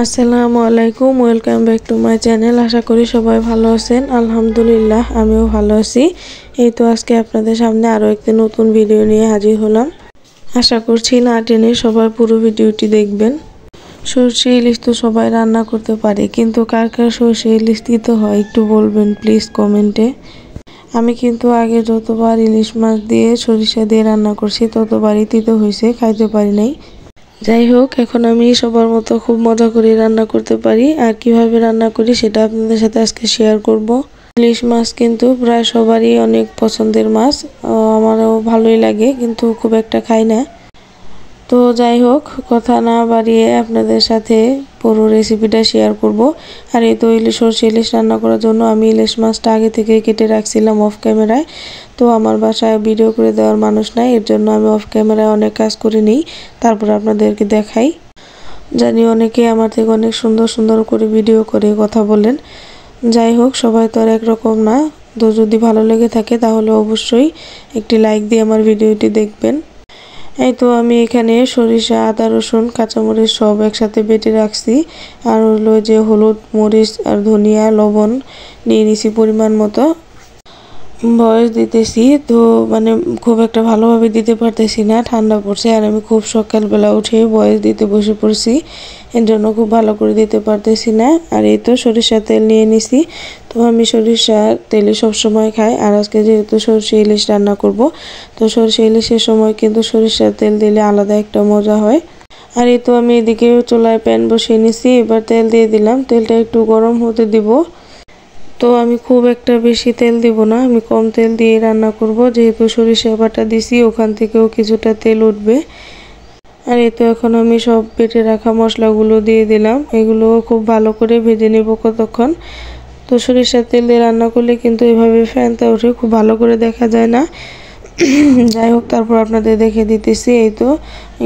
আসসালামু আলাইকুম, welcome back to my channel. আশা করি সবাই ভালো আছেন। আলহামদুলিল্লাহ আমিও ভালো আছি। এই তো আজকে আপনাদের সামনে আরও একটি নতুন ভিডিও নিয়ে হাজির হলাম। আশা করছি না টেনে সবাই পুরো ভিডিওটি দেখবেন। সরষে ইলিশ তো সবাই রান্না করতে পারে, কিন্তু কার কার সরষে ইলিশ তিতো হয় একটু বলবেন প্লিজ কমেন্টে। আমি কিন্তু আগে যতবার ইলিশ মাছ দিয়ে সরিষা দিয়ে রান্না করছি ততবারই তিতো হয়েছে, খাইতে পারি নাই। যাই হোক, এখন আমি সবার মতো খুব মজা করে রান্না করতে পারি, আর কিভাবে রান্না করি সেটা আপনাদের সাথে আজকে শেয়ার করব। ইলিশ মাছ কিন্তু প্রায় সবারই অনেক পছন্দের মাছ, আমারও ভালোই লাগে, কিন্তু খুব একটা খাই না। তো যাই হোক, কথা না বাড়িয়ে আপনাদের সাথে পুরো রেসিপিটা শেয়ার করব। আর এই তো সরষে ইলিশ রান্না করার জন্য আমি ইলিশ মাছটা আগে থেকে কেটে রাখছিলাম অফ ক্যামেরায়। তো আমার বাসায় ভিডিও করে দেওয়ার মানুষ নাই, এর জন্য আমি অফ ক্যামেরায় অনেক কাজ করে নিই, তারপর আপনাদেরকে দেখাই। জানি অনেকে আমার থেকে অনেক সুন্দর সুন্দর করে ভিডিও করে কথা বলেন। যাই হোক, সবাই তো আর একরকম না। তো যদি ভালো লেগে থাকে তাহলে অবশ্যই একটি লাইক দিয়ে আমার ভিডিওটি দেখবেন। এই তো আমি এখানে সরিষা, আদা, রসুন, কাঁচামরিচ সব একসাথে বেটে রাখছি। আর হলো যে হলুদ, মরিচ আর ধনিয়া, লবণ নিয়ে নিছি পরিমাণ মতো। ভয়েস দিতেছি তো খুব একটা ভালোভাবে দিতে পারতেছি না, ঠান্ডা পড়ছে আর আমি খুব সকালবেলা উঠে ভয়েস দিতে বসে পড়ছি, এর জন্য খুব ভালো করে দিতে পারতেছি না। আর এই তো সরিষার তেল নিয়ে নিছি। তো আমি সরিষার তেলে সবসময় খাই, আর আজকে যেহেতু সরষে ইলিশ রান্না করব, তো সরষে ইলিশের সময় কিন্তু সরিষার তেল দিলে আলাদা একটা মজা হয়। আর এই তো আমি এদিকে চুলায় প্যান বসিয়ে নিছি, এবার তেল দিয়ে দিলাম। তেলটা একটু গরম হতে দিব। তো আমি খুব একটা বেশি তেল দিব না, আমি কম তেল দিয়ে রান্না করব, যেহেতু সরিষা বাটা দিছি ওখান থেকেও কিছুটা তেল উঠবে। আর এই তো এখন আমি সব বেটে রাখা মশলাগুলো দিয়ে দিলাম, এগুলো খুব ভালো করে ভেজে নেব কতক্ষণ। তো সরিষার তেল দিয়ে রান্না করলে কিন্তু এভাবে ফ্যানটা উঠে খুব ভালো করে দেখা যায় না। যাই হোক, তারপর আপনাদের দেখে দিতেছি। এই তো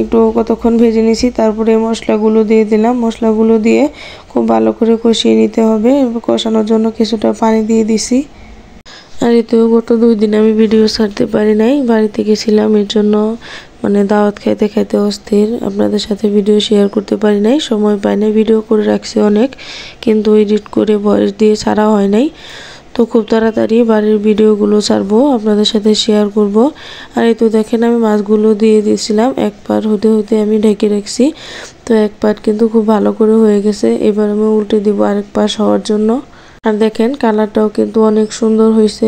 একটু কতক্ষণ ভেজে নিছি, তারপরে মশলাগুলো দিয়ে দিলাম। মশলাগুলো দিয়ে খুব ভালো করে কষিয়ে নিতে হবে। কষানোর জন্য কিছুটা পানি দিয়ে দিছি। আর এই তো গত 2 দিন আমি ভিডিও ছাড়তে পারি নাই, বাড়িতে গেছিলাম, এর জন্য দাওয়াত খাইতে খাইতে অস্থির, আপনাদের সাথে ভিডিও শেয়ার করতে পারি নাই, সময় পাই নাই। ভিডিও করে রাখছি অনেক, কিন্তু এডিট করে ভয়েস দিয়ে ছাড়া হয় নাই। তো খুব তাড়াতাড়ি বাড়ির ভিডিওগুলো ছাড়বো, আপনাদের সাথে শেয়ার করব। আর এই তো দেখেন আমি মাছগুলো দিয়ে দিয়েছিলাম, এক পাট হতে হতে আমি ঢেকে রাখছি। তো এক পাট কিন্তু খুব ভালো করে হয়ে গেছে, এবার আমি উল্টে দিব আরেক পাশ হওয়ার জন্য। আর দেখেন কালারটাও কিন্তু অনেক সুন্দর হয়েছে।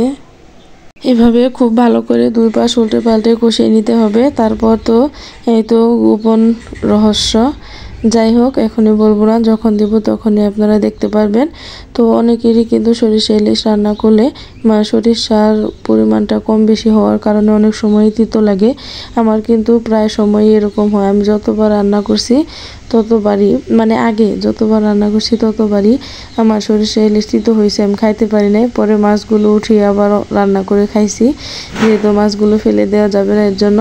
এভাবে খুব ভালো করে 2 পাশ উল্টে পাল্টে কষিয়ে নিতে হবে। তারপর তো এই তো গোপন রহস্য, যাই হোক এখনই বলবো না, যখন দিব তখনই আপনারা দেখতে পারবেন। তো অনেকেরই কিন্তু সরিষা ইলিশ রান্না করলে সরিষার পরিমাণটা কম বেশি হওয়ার কারণে অনেক সময় তিতো লাগে। আমার কিন্তু প্রায় সময়ই এরকম হয়। আমি যতবার রান্না করছি ততবারই, আগে যতবার রান্না করছি ততবারই আমার সরিষা ইলিশ তিতো হয়েছে, আমি খাইতে পারি নাই। পরে মাছগুলো উঠিয়ে আবার রান্না করে খাইছি, যেহেতু মাছগুলো ফেলে দেওয়া যাবে না, এর জন্য।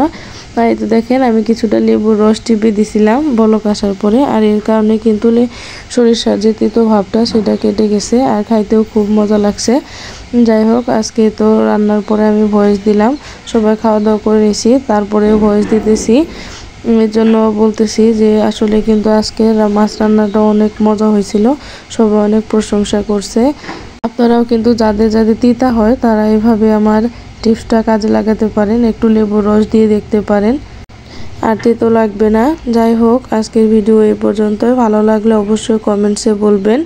আর এই তো দেখেন আমি কিছুটা লেবুর রস টিপে দিছিলাম বলক আসার পরে, আর এর কারণে কিন্তু সরিষার যে তিতো ভাবটা সেটা কেটে গেছে, আর খাইতেও খুব মজা লাগছে। যাই হোক, আজকে তো রান্নার পরে আমি ভয়েস দিলাম, সবাই খাওয়া দাওয়া করে নিয়েছি, তারপরেও ভয়েস দিতেছি। এর জন্য বলতেছি যে আসলে কিন্তু আজকে মাছ রান্নাটা অনেক মজা হয়েছিল, সবাই অনেক প্রশংসা করছে। আপনারাও কিন্তু যাদের যাদের তিতা হয় তারা এভাবে আমার টিপসটা কাজে লাগাতে পারেন, একটু লেবুর রস দিয়ে দেখতে পারেন, আর তেতো লাগবে না। যাই হোক, আজকের ভিডিও এই পর্যন্তই। ভালো লাগলে অবশ্যই কমেন্টসে বলবেন।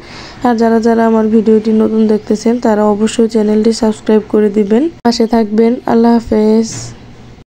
আর যারা যারা আমার ভিডিওটি নতুন দেখতেছেন তারা অবশ্যই চ্যানেলটি সাবস্ক্রাইব করে দিবেন, পাশে থাকবেন। আল্লাহ হাফেজ।